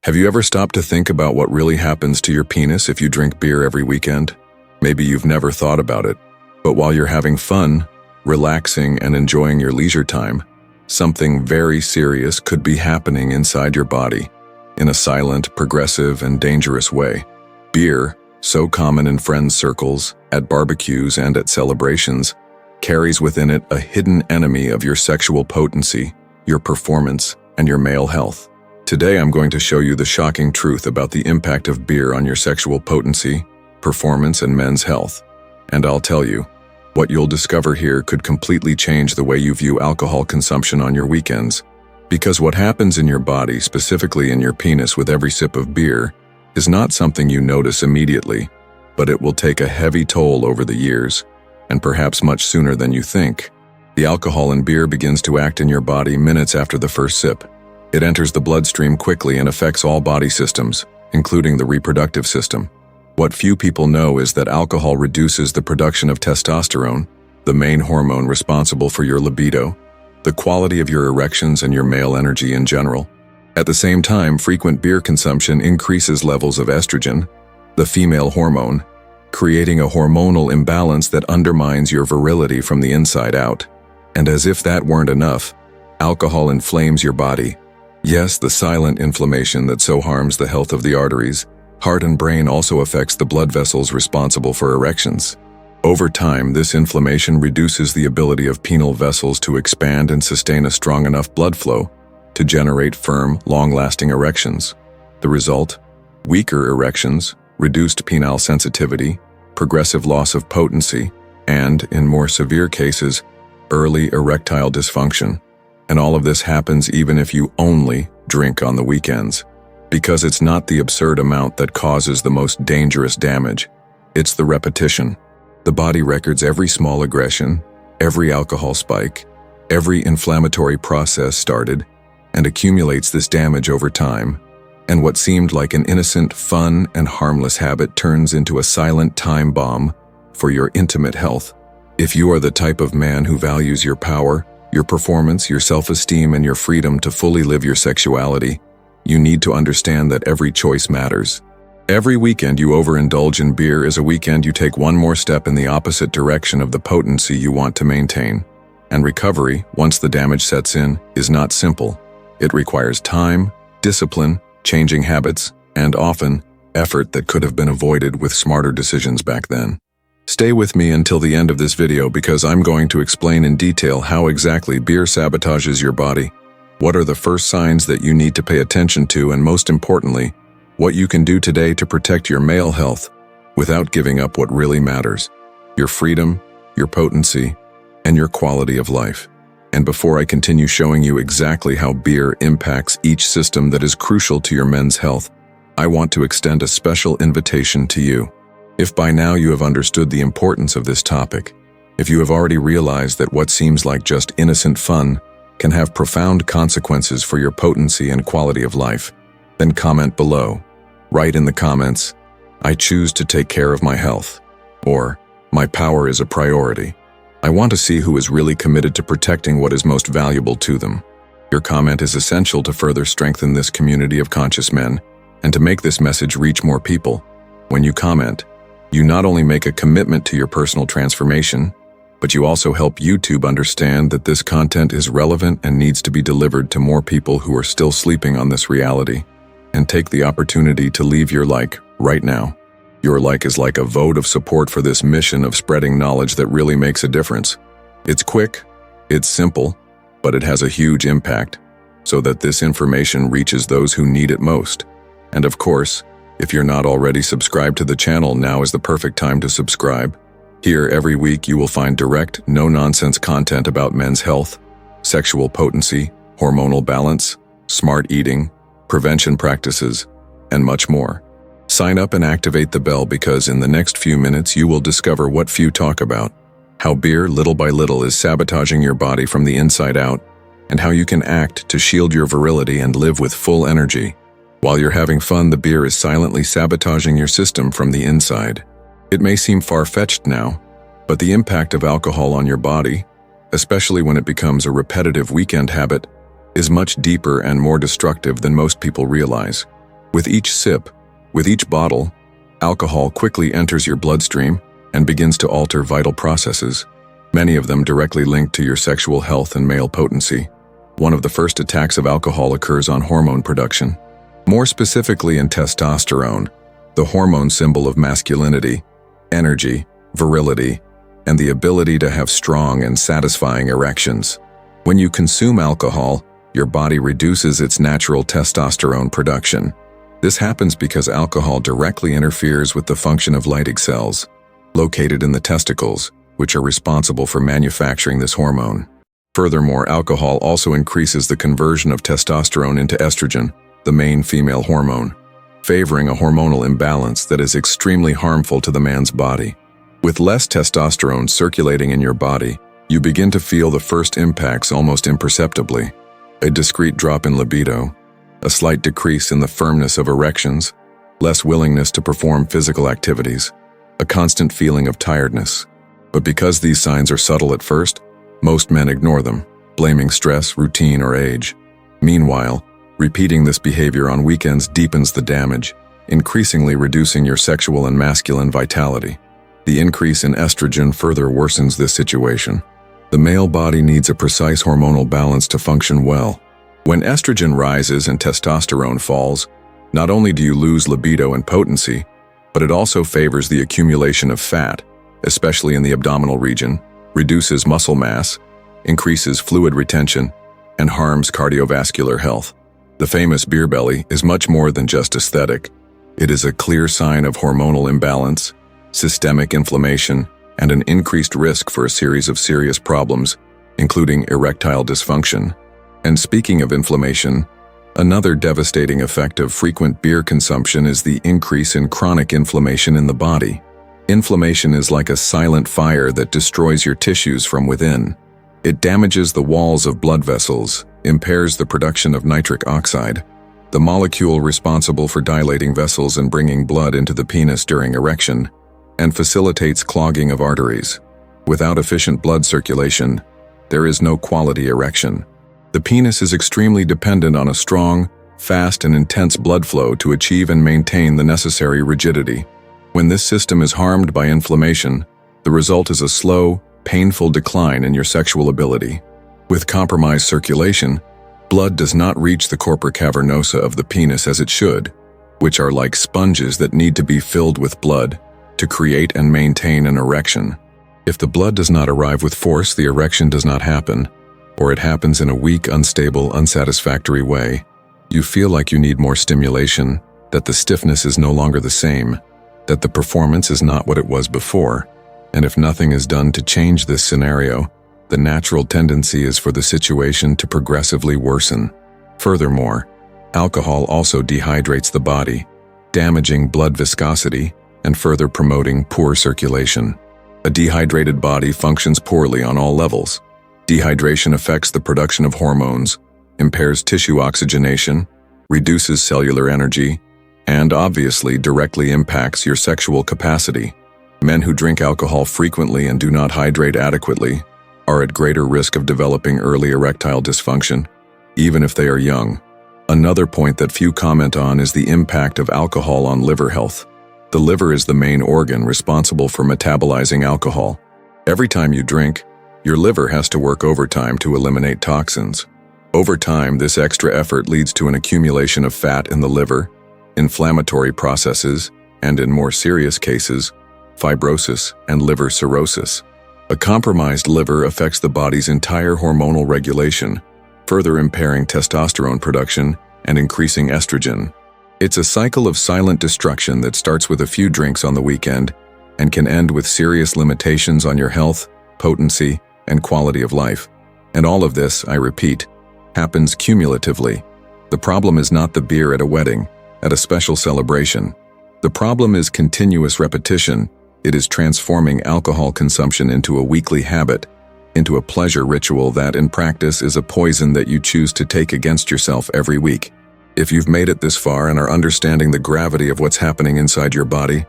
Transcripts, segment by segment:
Have you ever stopped to think about what really happens to your penis if you drink beer every weekend? Maybe you've never thought about it, but while you're having fun, relaxing, and enjoying your leisure time, something very serious could be happening inside your body, in a silent, progressive, and dangerous way. Beer, so common in friends' circles, at barbecues, and at celebrations, carries within it a hidden enemy of your sexual potency, your performance, and your male health. Today I'm going to show you the shocking truth about the impact of beer on your sexual potency, performance, and men's health. And I'll tell you, what you'll discover here could completely change the way you view alcohol consumption on your weekends. Because what happens in your body, specifically in your penis with every sip of beer, is not something you notice immediately, but it will take a heavy toll over the years, and perhaps much sooner than you think. The alcohol in beer begins to act in your body minutes after the first sip. It enters the bloodstream quickly and affects all body systems, including the reproductive system. What few people know is that alcohol reduces the production of testosterone, the main hormone responsible for your libido, the quality of your erections, and your male energy in general. At the same time, frequent beer consumption increases levels of estrogen, the female hormone, creating a hormonal imbalance that undermines your virility from the inside out. And as if that weren't enough, alcohol inflames your body. Yes, the silent inflammation that so harms the health of the arteries, heart, and brain also affects the blood vessels responsible for erections. Over time, this inflammation reduces the ability of penile vessels to expand and sustain a strong enough blood flow to generate firm, long-lasting erections. The result? Weaker erections, reduced penile sensitivity, progressive loss of potency, and, in more severe cases, early erectile dysfunction. And all of this happens even if you only drink on the weekends. Because it's not the absurd amount that causes the most dangerous damage. It's the repetition. The body records every small aggression, every alcohol spike, every inflammatory process started, and accumulates this damage over time. And what seemed like an innocent, fun, and harmless habit turns into a silent time bomb for your intimate health. If you are the type of man who values your power, your performance, your self-esteem, and your freedom to fully live your sexuality, you need to understand that every choice matters. Every weekend you overindulge in beer is a weekend you take one more step in the opposite direction of the potency you want to maintain. And recovery, once the damage sets in, is not simple. It requires time, discipline, changing habits, and often, effort that could have been avoided with smarter decisions back then. Stay with me until the end of this video because I'm going to explain in detail how exactly beer sabotages your body, what are the first signs that you need to pay attention to, and most importantly, what you can do today to protect your male health without giving up what really matters, your freedom, your potency, and your quality of life. And before I continue showing you exactly how beer impacts each system that is crucial to your men's health, I want to extend a special invitation to you. If by now you have understood the importance of this topic, if you have already realized that what seems like just innocent fun can have profound consequences for your potency and quality of life, then comment below. Write in the comments, "I choose to take care of my health," or "My power is a priority." I want to see who is really committed to protecting what is most valuable to them. Your comment is essential to further strengthen this community of conscious men and to make this message reach more people. When you comment, you not only make a commitment to your personal transformation, but you also help YouTube understand that this content is relevant and needs to be delivered to more people who are still sleeping on this reality. And take the opportunity to leave your like right now. Your like is like a vote of support for this mission of spreading knowledge that really makes a difference. It's quick, it's simple, but it has a huge impact, so that this information reaches those who need it most. And of course, if you're not already subscribed to the channel, now is the perfect time to subscribe. Here, every week, you will find direct, no-nonsense content about men's health, sexual potency, hormonal balance, smart eating, prevention practices, and much more. Sign up and activate the bell because in the next few minutes you will discover what few talk about, how beer, little by little, is sabotaging your body from the inside out, and how you can act to shield your virility and live with full energy. While you're having fun, the beer is silently sabotaging your system from the inside. It may seem far-fetched now, but the impact of alcohol on your body, especially when it becomes a repetitive weekend habit, is much deeper and more destructive than most people realize. With each sip, with each bottle, alcohol quickly enters your bloodstream and begins to alter vital processes, many of them directly linked to your sexual health and male potency. One of the first attacks of alcohol occurs on hormone production. More specifically in testosterone, the hormone symbol of masculinity, energy, virility, and the ability to have strong and satisfying erections. When you consume alcohol, your body reduces its natural testosterone production. This happens because alcohol directly interferes with the function of Leydig cells, located in the testicles, which are responsible for manufacturing this hormone. Furthermore, alcohol also increases the conversion of testosterone into estrogen, the main female hormone, favoring a hormonal imbalance that is extremely harmful to the man's body. With less testosterone circulating in your body, you begin to feel the first impacts almost imperceptibly. A discrete drop in libido, a slight decrease in the firmness of erections, less willingness to perform physical activities, a constant feeling of tiredness. But because these signs are subtle at first, most men ignore them, blaming stress, routine, or age. Meanwhile, repeating this behavior on weekends deepens the damage, increasingly reducing your sexual and masculine vitality. The increase in estrogen further worsens this situation. The male body needs a precise hormonal balance to function well. When estrogen rises and testosterone falls, not only do you lose libido and potency, but it also favors the accumulation of fat, especially in the abdominal region, reduces muscle mass, increases fluid retention, and harms cardiovascular health. The famous beer belly is much more than just aesthetic. It is a clear sign of hormonal imbalance, systemic inflammation, and an increased risk for a series of serious problems, including erectile dysfunction. And speaking of inflammation, another devastating effect of frequent beer consumption is the increase in chronic inflammation in the body. Inflammation is like a silent fire that destroys your tissues from within. It damages the walls of blood vessels, impairs the production of nitric oxide, the molecule responsible for dilating vessels and bringing blood into the penis during erection, and facilitates clogging of arteries. Without efficient blood circulation, there is no quality erection. The penis is extremely dependent on a strong, fast, and intense blood flow to achieve and maintain the necessary rigidity. When this system is harmed by inflammation, the result is a slow, painful decline in your sexual ability. With compromised circulation, blood does not reach the corpora cavernosa of the penis as it should, which are like sponges that need to be filled with blood to create and maintain an erection. If the blood does not arrive with force, the erection does not happen, or it happens in a weak, unstable, unsatisfactory way. You feel like you need more stimulation, that the stiffness is no longer the same, that the performance is not what it was before, and if nothing is done to change this scenario, the natural tendency is for the situation to progressively worsen. Furthermore, alcohol also dehydrates the body, damaging blood viscosity and further promoting poor circulation. A dehydrated body functions poorly on all levels. Dehydration affects the production of hormones, impairs tissue oxygenation, reduces cellular energy, and obviously directly impacts your sexual capacity. Men who drink alcohol frequently and do not hydrate adequately are at greater risk of developing early erectile dysfunction, even if they are young. Another point that few comment on is the impact of alcohol on liver health. The liver is the main organ responsible for metabolizing alcohol. Every time you drink, your liver has to work overtime to eliminate toxins. Over time, this extra effort leads to an accumulation of fat in the liver, inflammatory processes, and in more serious cases, fibrosis and liver cirrhosis. A compromised liver affects the body's entire hormonal regulation, further impairing testosterone production and increasing estrogen. It's a cycle of silent destruction that starts with a few drinks on the weekend and can end with serious limitations on your health, potency, and quality of life. And all of this, I repeat, happens cumulatively. The problem is not the beer at a wedding, at a special celebration. The problem is continuous repetition. It is transforming alcohol consumption into a weekly habit, into a pleasure ritual that, in practice, is a poison that you choose to take against yourself every week. If you've made it this far and are understanding the gravity of what's happening inside your body,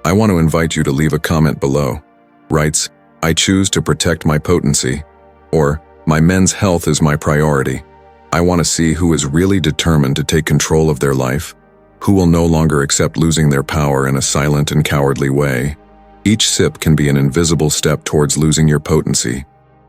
I want to invite you to leave a comment below. Writes, "I choose to protect my potency," or "My men's health is my priority." I want to see who is really determined to take control of their life, Who will no longer accept losing their power in a silent and cowardly way? Each sip can be an invisible step towards losing your potency.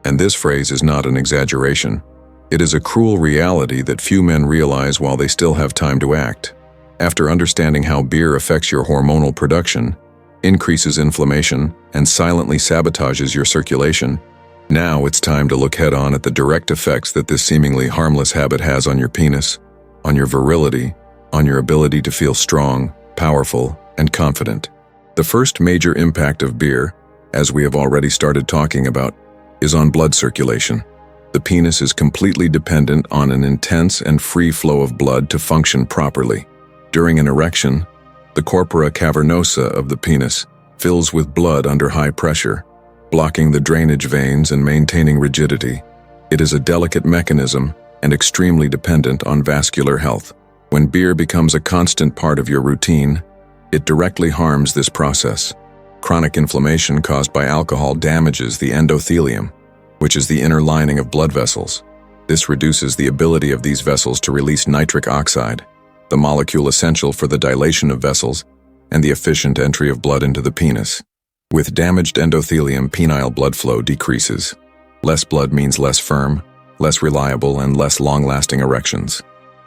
And this phrase is not an exaggeration. It is a cruel reality that few men realize while they still have time to act. After understanding how beer affects your hormonal production, increases inflammation, and silently sabotages your circulation, now it's time to look head-on at the direct effects that this seemingly harmless habit has on your penis, on your virility, on your ability to feel strong, powerful, and confident. The first major impact of beer, as we have already started talking about, is on blood circulation. The penis is completely dependent on an intense and free flow of blood to function properly. During an erection, the corpora cavernosa of the penis fills with blood under high pressure, blocking the drainage veins and maintaining rigidity. It is a delicate mechanism and extremely dependent on vascular health. When beer becomes a constant part of your routine, it directly harms this process. Chronic inflammation caused by alcohol damages the endothelium, which is the inner lining of blood vessels. This reduces the ability of these vessels to release nitric oxide, the molecule essential for the dilation of vessels and the efficient entry of blood into the penis. With damaged endothelium, penile blood flow decreases. Less blood means less firm, less reliable, and less long-lasting erections.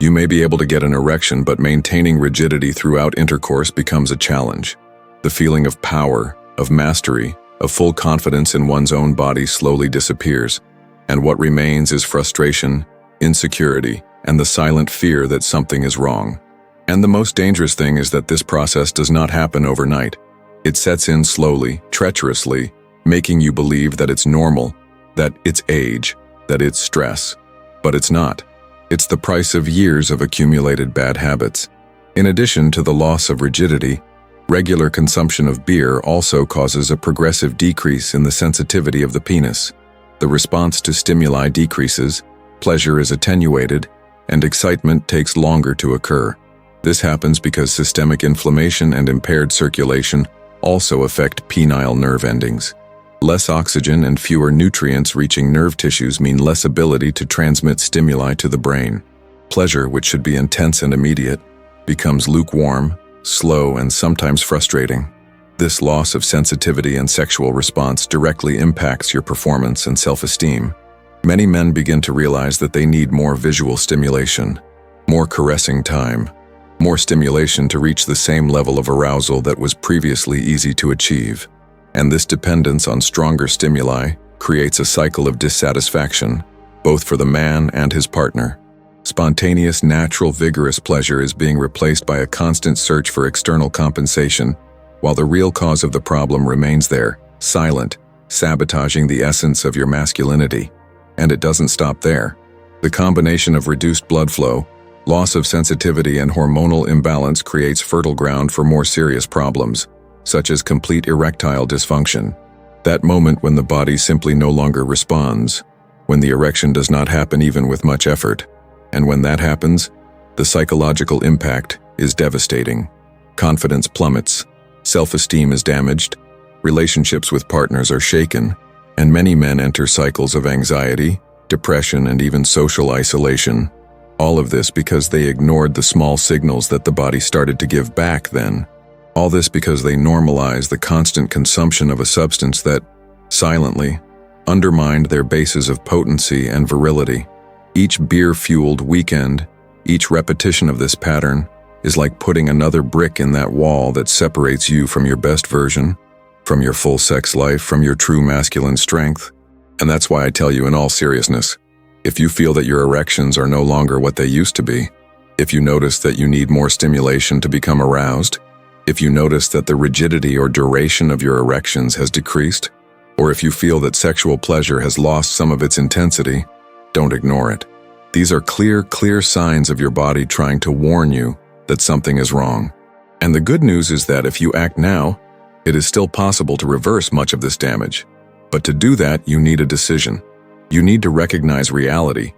You may be able to get an erection, but maintaining rigidity throughout intercourse becomes a challenge. The feeling of power, of mastery, of full confidence in one's own body slowly disappears, and what remains is frustration, insecurity, and the silent fear that something is wrong. And the most dangerous thing is that this process does not happen overnight. It sets in slowly, treacherously, making you believe that it's normal, that it's age, that it's stress. But it's not. It's the price of years of accumulated bad habits. In addition to the loss of rigidity, regular consumption of beer also causes a progressive decrease in the sensitivity of the penis. The response to stimuli decreases, pleasure is attenuated, and excitement takes longer to occur. This happens because systemic inflammation and impaired circulation also affect penile nerve endings. Less oxygen and fewer nutrients reaching nerve tissues mean less ability to transmit stimuli to the brain. Pleasure, which should be intense and immediate, becomes lukewarm, slow, and sometimes frustrating. This loss of sensitivity and sexual response directly impacts your performance and self-esteem. Many men begin to realize that they need more visual stimulation, more caressing time, more stimulation to reach the same level of arousal that was previously easy to achieve. And this dependence on stronger stimuli creates a cycle of dissatisfaction, both for the man and his partner. Spontaneous, natural, vigorous pleasure is being replaced by a constant search for external compensation, while the real cause of the problem remains there, silent, sabotaging the essence of your masculinity. And it doesn't stop there. The combination of reduced blood flow, loss of sensitivity, and hormonal imbalance creates fertile ground for more serious problems, such as complete erectile dysfunction. That moment when the body simply no longer responds, when the erection does not happen even with much effort. And when that happens, the psychological impact is devastating. Confidence plummets, self-esteem is damaged, relationships with partners are shaken, and many men enter cycles of anxiety, depression, and even social isolation. All of this because they ignored the small signals that the body started to give back then. All this because they normalized the constant consumption of a substance that, silently, undermined their bases of potency and virility. Each beer-fueled weekend, each repetition of this pattern, is like putting another brick in that wall that separates you from your best version, from your full sex life, from your true masculine strength. And that's why I tell you in all seriousness, if you feel that your erections are no longer what they used to be, if you notice that you need more stimulation to become aroused, if you notice that the rigidity or duration of your erections has decreased, or if you feel that sexual pleasure has lost some of its intensity, don't ignore it. These are clear signs of your body trying to warn you that something is wrong. And the good news is that if you act now, it is still possible to reverse much of this damage. But to do that, you need a decision. You need to recognize reality,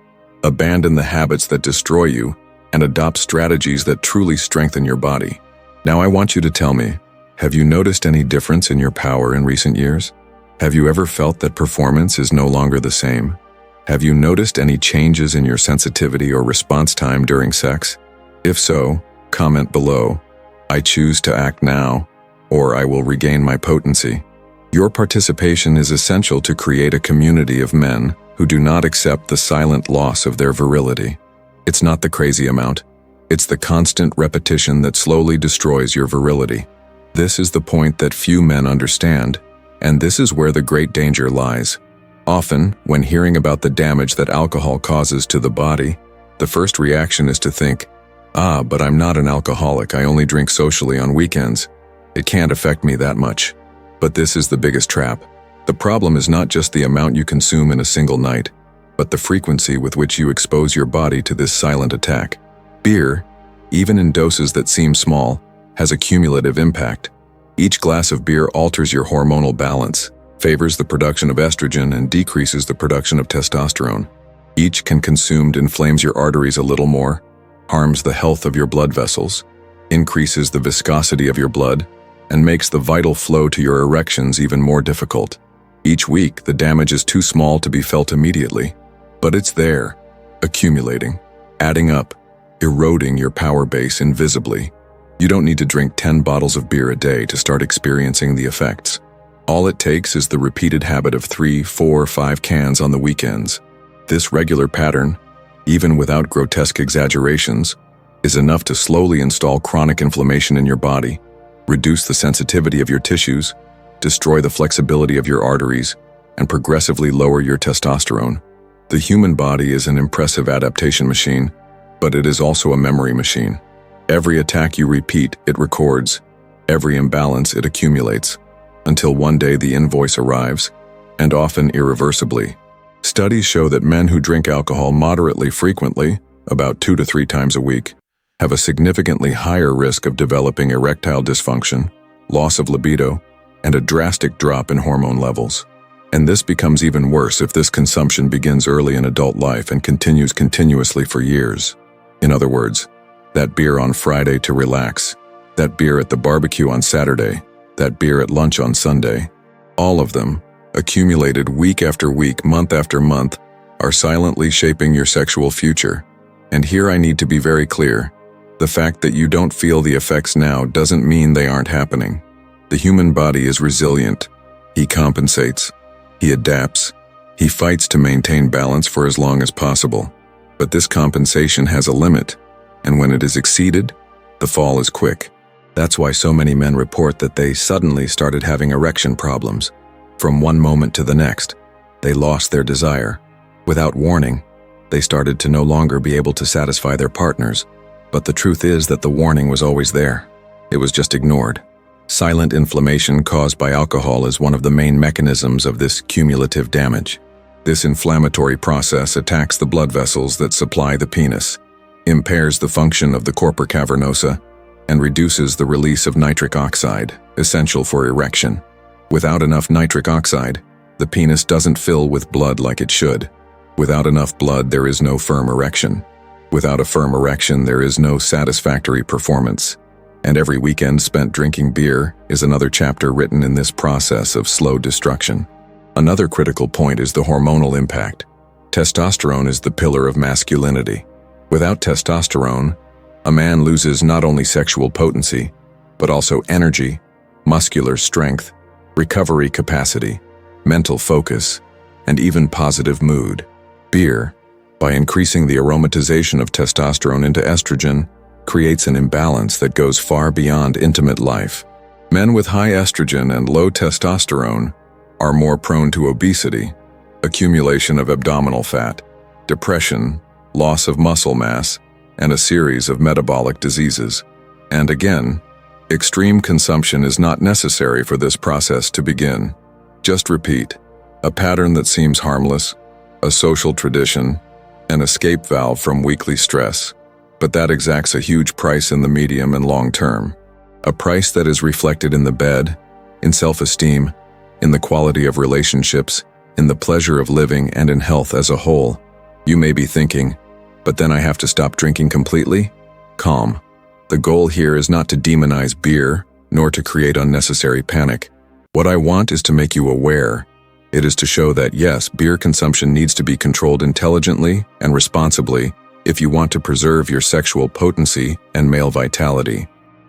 abandon the habits that destroy you, and adopt strategies that truly strengthen your body. Now I want you to tell me, have you noticed any difference in your power in recent years? Have you ever felt that performance is no longer the same? Have you noticed any changes in your sensitivity or response time during sex? If so, comment below, "I choose to act now," or "I will regain my potency." Your participation is essential to create a community of men who do not accept the silent loss of their virility. It's not the crazy amount. It's the constant repetition that slowly destroys your virility. This is the point that few men understand, and this is where the great danger lies. Often, when hearing about the damage that alcohol causes to the body, the first reaction is to think, but I'm not an alcoholic, I only drink socially on weekends. It can't affect me that much." But this is the biggest trap. The problem is not just the amount you consume in a single night, but the frequency with which you expose your body to this silent attack. Beer, even in doses that seem small, has a cumulative impact. Each glass of beer alters your hormonal balance, favors the production of estrogen, and decreases the production of testosterone. Each can consumed inflames your arteries a little more, harms the health of your blood vessels, increases the viscosity of your blood, and makes the vital flow to your erections even more difficult. Each week, the damage is too small to be felt immediately, but it's there, accumulating, adding up, eroding your power base invisibly. You don't need to drink 10 bottles of beer a day to start experiencing the effects. All it takes is the repeated habit of 3, 4, 5 cans on the weekends. This regular pattern, even without grotesque exaggerations, is enough to slowly install chronic inflammation in your body, reduce the sensitivity of your tissues, destroy the flexibility of your arteries, and progressively lower your testosterone. The human body is an impressive adaptation machine, but it is also a memory machine. Every attack you repeat, it records. Every imbalance, it accumulates, until one day the invoice arrives, and often irreversibly. Studies show that men who drink alcohol moderately frequently, about 2 to 3 times a week, have a significantly higher risk of developing erectile dysfunction, loss of libido, and a drastic drop in hormone levels. And this becomes even worse if this consumption begins early in adult life and continues continuously for years. In other words, that beer on Friday to relax, that beer at the barbecue on Saturday, that beer at lunch on Sunday, all of them, accumulated week after week, month after month, are silently shaping your sexual future. And here I need to be very clear. The fact that you don't feel the effects now doesn't mean they aren't happening. The human body is resilient. He compensates. He adapts. He fights to maintain balance for as long as possible. But this compensation has a limit, and when it is exceeded, the fall is quick. That's why so many men report that they suddenly started having erection problems. From one moment to the next, they lost their desire. Without warning, they started to no longer be able to satisfy their partners. But the truth is that the warning was always there. It was just ignored. Silent inflammation caused by alcohol is one of the main mechanisms of this cumulative damage. This inflammatory process attacks the blood vessels that supply the penis, impairs the function of the corpora cavernosa, and reduces the release of nitric oxide, essential for erection. Without enough nitric oxide, the penis doesn't fill with blood like it should. Without enough blood, there is no firm erection. Without a firm erection, there is no satisfactory performance. And every weekend spent drinking beer is another chapter written in this process of slow destruction. Another critical point is the hormonal impact. Testosterone is the pillar of masculinity. Without testosterone, a man loses not only sexual potency, but also energy, muscular strength, recovery capacity, mental focus, and even positive mood. Beer, by increasing the aromatization of testosterone into estrogen, creates an imbalance that goes far beyond intimate life. Men with high estrogen and low testosterone are more prone to obesity, accumulation of abdominal fat, depression, loss of muscle mass, and a series of metabolic diseases. And again, extreme consumption is not necessary for this process to begin. Just repeat, a pattern that seems harmless, a social tradition, an escape valve from weekly stress, but that exacts a huge price in the medium and long term. A price that is reflected in the bed, in self-esteem, in the quality of relationships, in the pleasure of living, and in health as a whole. You may be thinking, but then I have to stop drinking completely? Calm. The goal here is not to demonize beer, nor to create unnecessary panic. What I want is to make you aware. It is to show that yes, beer consumption needs to be controlled intelligently and responsibly, if you want to preserve your sexual potency and male vitality.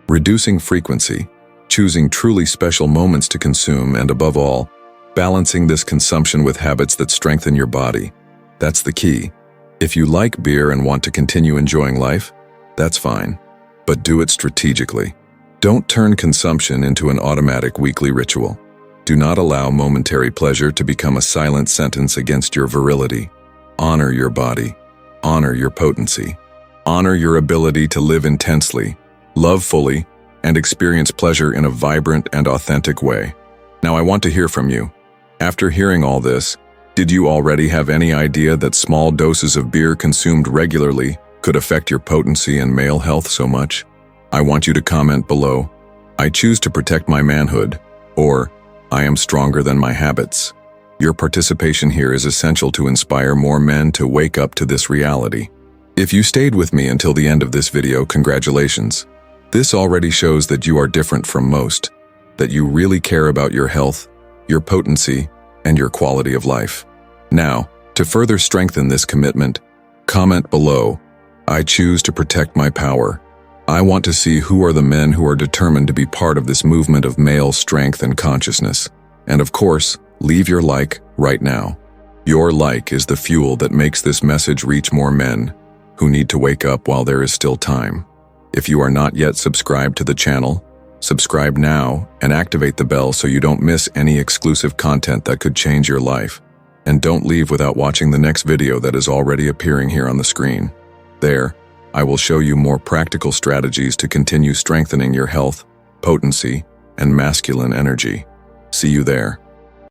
Reducing frequency, choosing truly special moments to consume, and above all, balancing this consumption with habits that strengthen your body. That's the key. If you like beer and want to continue enjoying life, that's fine. But do it strategically. Don't turn consumption into an automatic weekly ritual. Do not allow momentary pleasure to become a silent sentence against your virility. Honor your body. Honor your potency. Honor your ability to live intensely, love fully, and experience pleasure in a vibrant and authentic way. Now I want to hear from you. After hearing all this, did you already have any idea that small doses of beer consumed regularly could affect your potency and male health so much? I want you to comment below, "I choose to protect my manhood," or "I am stronger than my habits." Your participation here is essential to inspire more men to wake up to this reality. If you stayed with me until the end of this video, congratulations. This already shows that you are different from most, that you really care about your health, your potency, and your quality of life. Now, to further strengthen this commitment, comment below, "I choose to protect my power." I want to see who are the men who are determined to be part of this movement of male strength and consciousness. And of course, leave your like right now. Your like is the fuel that makes this message reach more men who need to wake up while there is still time. If you are not yet subscribed to the channel, subscribe now and activate the bell so you don't miss any exclusive content that could change your life. And don't leave without watching the next video that is already appearing here on the screen. There, I will show you more practical strategies to continue strengthening your health, potency, and masculine energy. See you there.